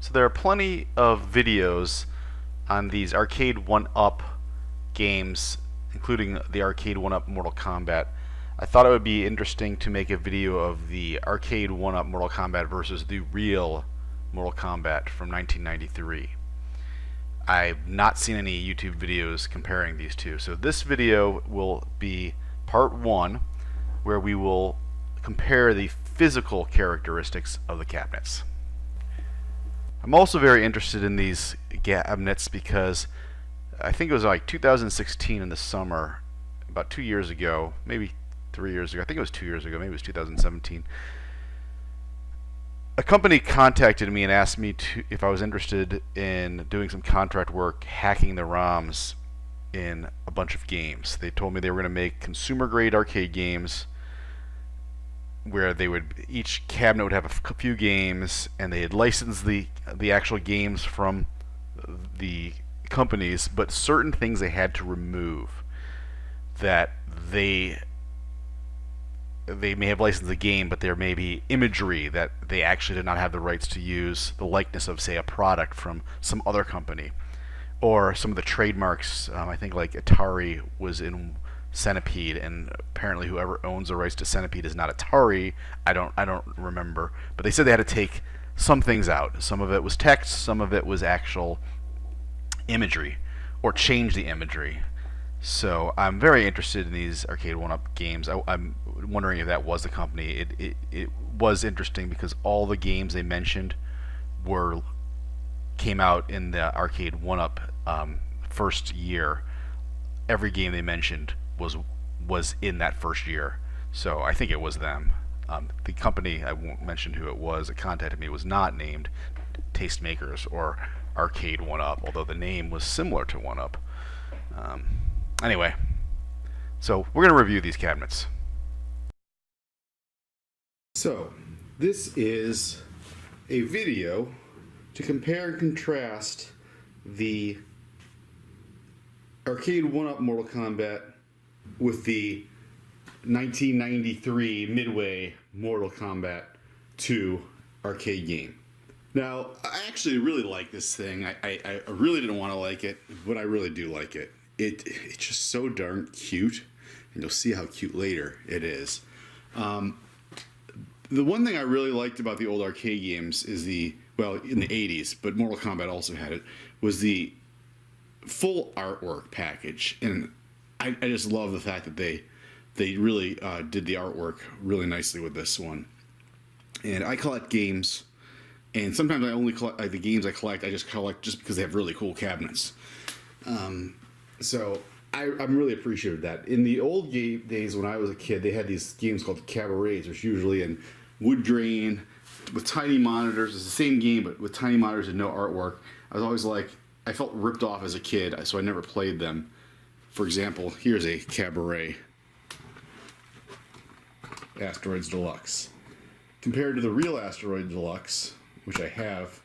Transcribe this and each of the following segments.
So there are plenty of videos on these arcade-1up games, including the arcade-1up Mortal Kombat. I thought it would be interesting to make a video of the arcade-1up Mortal Kombat versus the real Mortal Kombat from 1993. I've not seen any YouTube videos comparing these two. So this video will be part 1, where we will compare the physical characteristics of the cabinets. I'm also very interested in these cabinets because I think it was like 2016 in the summer, about 2 years ago, maybe 3 years ago, I think it was 2 years ago, maybe it was 2017. A company contacted me and asked me if I was interested in doing some contract work hacking the ROMs in a bunch of games. They told me they were going to make consumer grade arcade games where each cabinet would have a few games, and they had licensed the actual games from the companies, but certain things they had to remove that they may have licensed the game, but there may be imagery that they actually did not have the rights to use the likeness of, say, a product from some other company, or some of the trademarks. I think like Atari was in Centipede, and apparently whoever owns the rights to Centipede is not Atari. I don't remember, but they said they had to take some things out. Some of it was text, some of it was actual imagery, or change the imagery. So I'm very interested in these arcade-1up games. I'm wondering if that was the company. It was interesting because all the games they mentioned came out in the arcade-1up first year. Every game they mentioned was in that first year, so I think it was them. The company, I won't mention who it was, that contacted me was not named Tastemakers or arcade-1up, although the name was similar to 1up. Anyway, so we're going to review these cabinets. So, this is a video to compare and contrast the arcade-1up Mortal Kombat with the 1993 Midway Mortal Kombat II arcade game. Now, I actually really like this thing. I really didn't want to like it, but I really do like it. It's just so darn cute, and you'll see how cute later it is. The one thing I really liked about the old arcade games is in the 80s, but Mortal Kombat also had it, was the full artwork package. And I just love the fact that they really did the artwork really nicely with this one. And I collect games, and sometimes I only collect the games I collect. I just collect just because they have really cool cabinets. So I'm really appreciative of that. In the old days when I was a kid, they had these games called cabarets, which usually in wood grain with tiny monitors. It's the same game, but with tiny monitors and no artwork. I was always like, I felt ripped off as a kid, so I never played them. For example, here's a cabaret. Asteroids Deluxe. Compared to the real Asteroid Deluxe, which I have,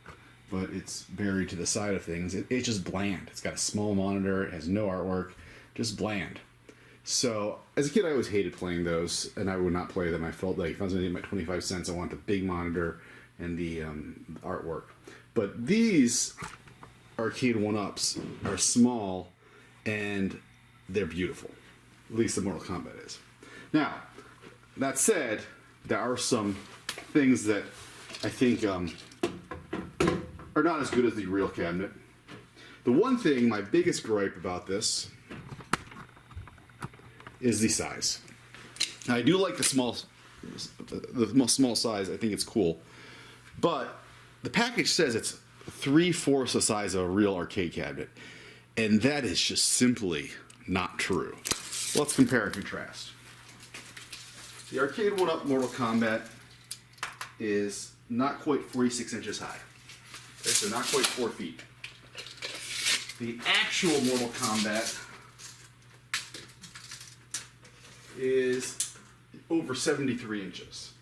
but it's buried to the side of things, it's just bland. It's got a small monitor, it has no artwork, just bland. So, as a kid, I always hated playing those, and I would not play them. I felt like if I was going to get my 25 cents, I want the big monitor and the artwork. But these arcade-1ups are small, and they're beautiful. At least the Mortal Kombat is. Now, that said, there are some things that I think are not as good as the real cabinet. The one thing, my biggest gripe about this, is the size. Now, I do like the small size. I think it's cool, but the package says it's 3/4 the size of a real arcade cabinet, and that is just simply not true. Let's compare and contrast. The arcade-1up Mortal Kombat is not quite 46 inches high. Okay, so not quite 4 feet. The actual Mortal Kombat is over 73 inches.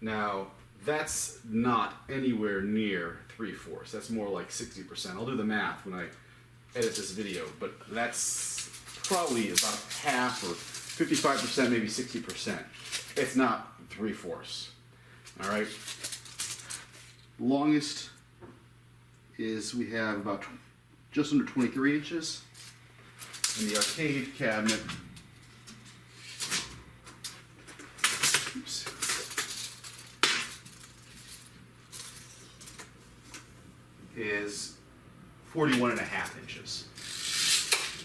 Now, that's not anywhere near 3/4. That's more like 60%. I'll do the math when I edit this video, but that's probably about half, or 55%, maybe 60%. It's not 3/4. All right. Longest is we have about just under 23 inches. And the arcade cabinet, oops, is 41.5 inches.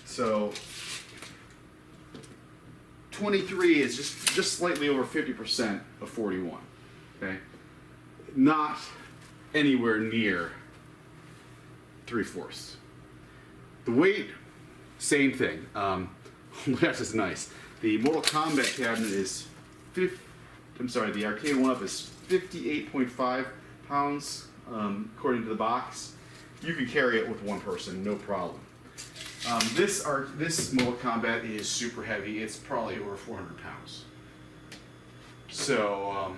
So 23 is just slightly over 50% of 41. Okay, not anywhere near 3/4. The weight, same thing. That's just nice. The Mortal Kombat cabinet is the arcade1up is 58.5 pounds, according to the box. You can carry it with one person, no problem. This Mortal Kombat is super heavy. It's probably over 400 pounds. So,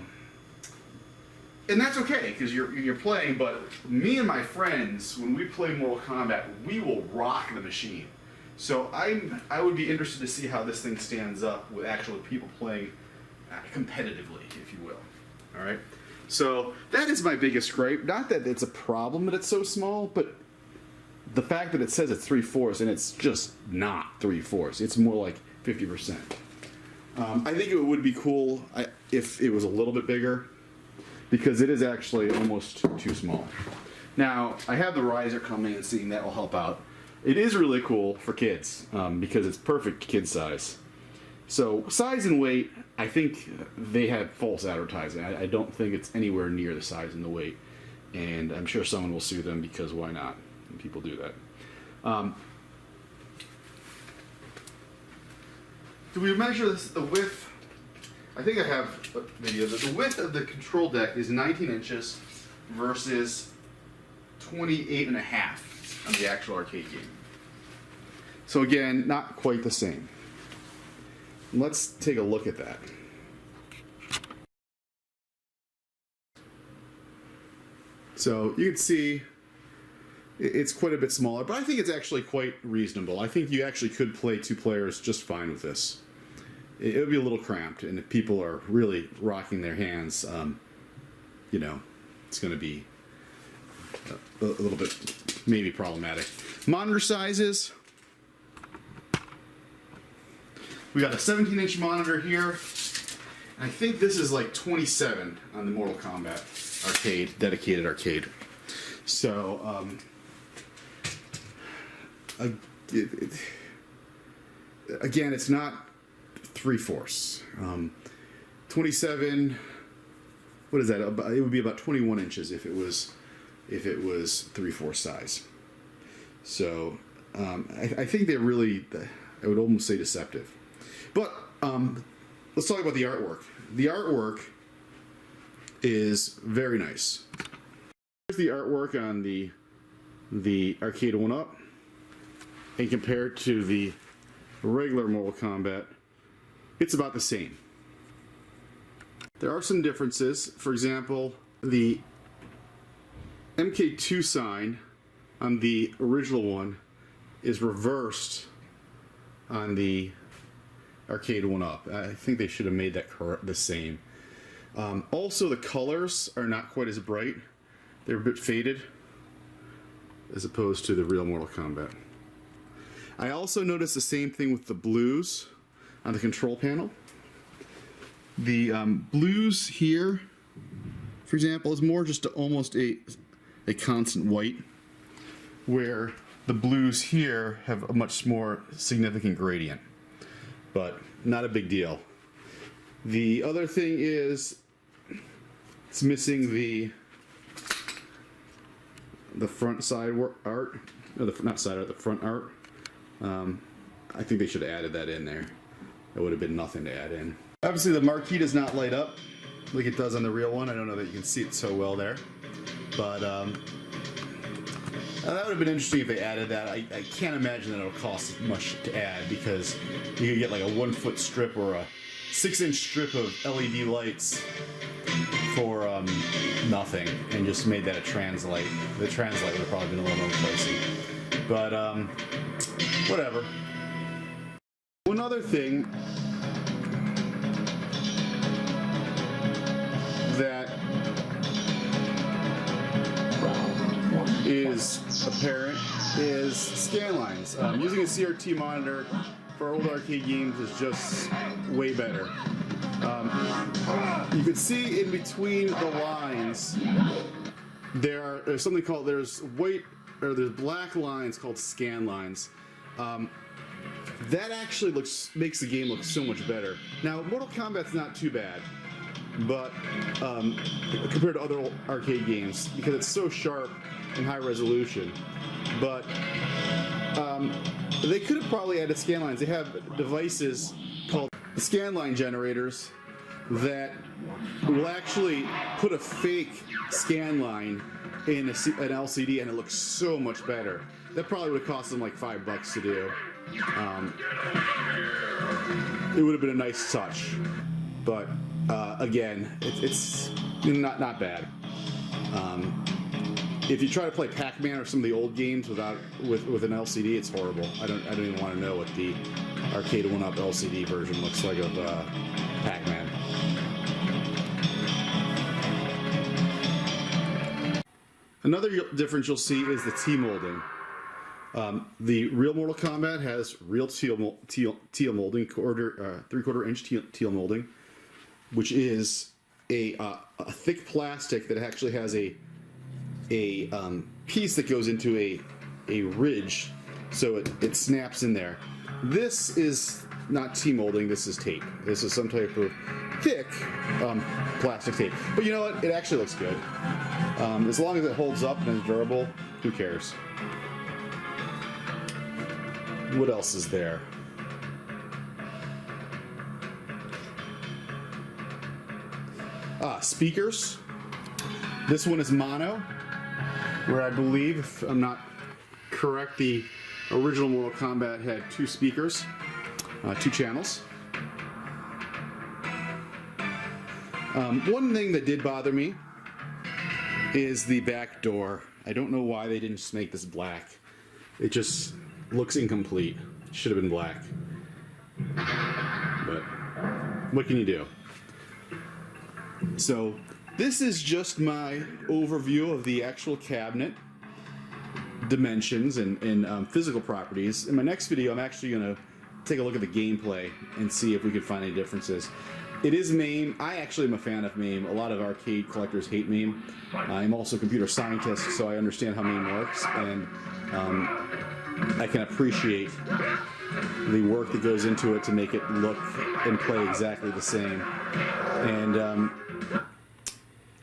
and that's okay because you're playing. But me and my friends, when we play Mortal Kombat, we will rock the machine. So I would be interested to see how this thing stands up with actual people playing competitively, if you will. All right. So that is my biggest gripe. Not that it's a problem that it's so small, but the fact that it says it's 3/4 and it's just not 3/4. It's more like 50%. I think it would be cool if it was a little bit bigger, because it is actually almost too small. Now, I have the riser coming and seeing that will help out. It is really cool for kids because it's perfect kid size. So size and weight, I think they have false advertising. I don't think it's anywhere near the size and the weight. And I'm sure someone will sue them because why not? And people do that. Do we measure this, the width? I think I have a video. The width of the control deck is 19 inches versus 28.5 on the actual arcade game. So again, not quite the same. Let's take a look at that. So you can see it's quite a bit smaller, but I think it's actually quite reasonable. I think you actually could play 2 players just fine with this. It would be a little cramped, and if people are really rocking their hands, you know, it's going to be a little bit maybe problematic. Monitor sizes. We got a 17-inch monitor here. And I think this is like 27 on the Mortal Kombat arcade, dedicated arcade. So, again, it's not 3/4. 27. What is that? It would be about 21 inches if it was 3/4 size. So, I think they're really, I would almost say deceptive. But let's talk about the artwork. The artwork is very nice. Here's the artwork on the arcade1up, and compared to the regular Mortal Kombat, it's about the same. There are some differences. For example, the MK2 sign on the original one is reversed on the arcade1up. I think they should have made that the same. Also, the colors are not quite as bright. They're a bit faded as opposed to the real Mortal Kombat. I also noticed the same thing with the blues on the control panel. The blues here, for example, is more just almost a constant white, where the blues here have a much more significant gradient. But not a big deal. The other thing is it's missing the front side art, or the not side art, the front art. I think they should have added that in there. It would have been nothing to add in. Obviously, the marquee does not light up like it does on the real one. I don't know that you can see it so well there, but that would have been interesting if they added that. I can't imagine that it'll cost much to add, because you could get like a 1-foot strip or a 6-inch strip of LED lights for nothing, and just made that a translite. The translite would have probably been a little more pricey, but whatever. One other thing that is apparent is scan lines. Using a CRT monitor for old arcade games is just way better. You can see in between the lines there's something called there's black lines called scan lines. That actually makes the game look so much better. Now, Mortal Kombat's not too bad, but compared to other arcade games, because it's so sharp and high resolution. But they could have probably added scan lines. They have devices called scan line generators that will actually put a fake scan line in an LCD, and it looks so much better. That probably would have cost them like $5 to do. It would have been a nice touch, but again, it's not bad. If you try to play Pac-Man or some of the old games with an LCD, it's horrible. I don't even want to know what the arcade1up LCD version looks like of Pac-Man. Another difference you'll see is the T-molding. The real Mortal Kombat has real teal molding, 3/4 inch teal molding, which is a thick plastic that actually has a piece that goes into a ridge, so it snaps in there. This is not T-molding, this is tape. This is some type of thick plastic tape. But you know what? It actually looks good. As long as it holds up and is durable, who cares? What else is there? Speakers. This one is mono, where I believe, if I'm not correct, the original Mortal Kombat had 2 speakers, 2 channels. One thing that did bother me is the back door. I don't know why they didn't just make this black. It just looks incomplete. It should have been black. But what can you do? So this is just my overview of the actual cabinet dimensions and physical properties. In my next video, I'm actually going to take a look at the gameplay and see if we can find any differences. It is MAME. I actually am a fan of MAME. A lot of arcade collectors hate MAME. I'm also a computer scientist, so I understand how MAME works, and I can appreciate the work that goes into it to make it look and play exactly the same. And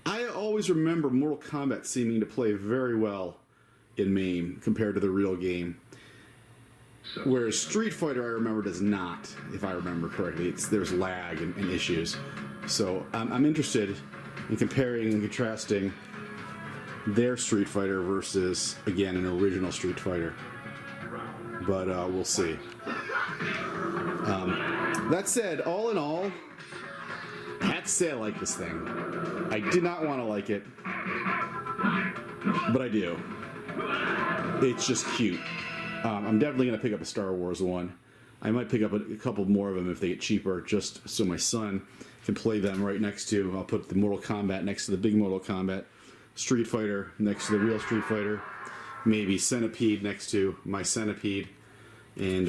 I always remember Mortal Kombat seeming to play very well in MAME compared to the real game. Whereas Street Fighter, I remember, does not, if I remember correctly. There's lag and issues. So I'm interested in comparing and contrasting their Street Fighter versus, again, an original Street Fighter. But we'll see. That said, all in all, I have to say I like this thing. I did not want to like it, but I do. It's just cute. I'm definitely going to pick up a Star Wars one. I might pick up a couple more of them if they get cheaper, just so my son can play them right next to. I'll put the Mortal Kombat next to the big Mortal Kombat, Street Fighter next to the real Street Fighter, maybe Centipede next to my Centipede, and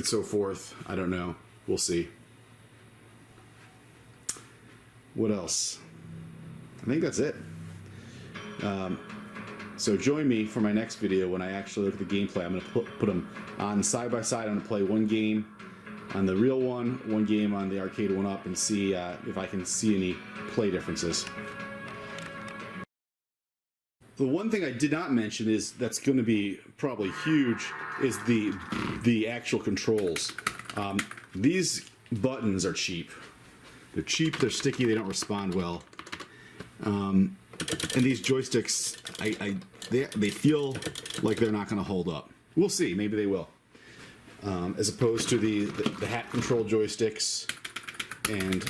so forth. I don't know. We'll see. What else? I think that's it. So join me for my next video when I actually look at the gameplay. I'm going to put them on side by side. I'm going to play one game on the real one game on the arcade1up, and see if I can see any play differences. The one thing I did not mention is that's going to be probably huge is the actual controls. These buttons are cheap. They're cheap, they're sticky, they don't respond well. And these joysticks, they feel like they're not going to hold up. We'll see, maybe they will. As opposed to the hat control joysticks and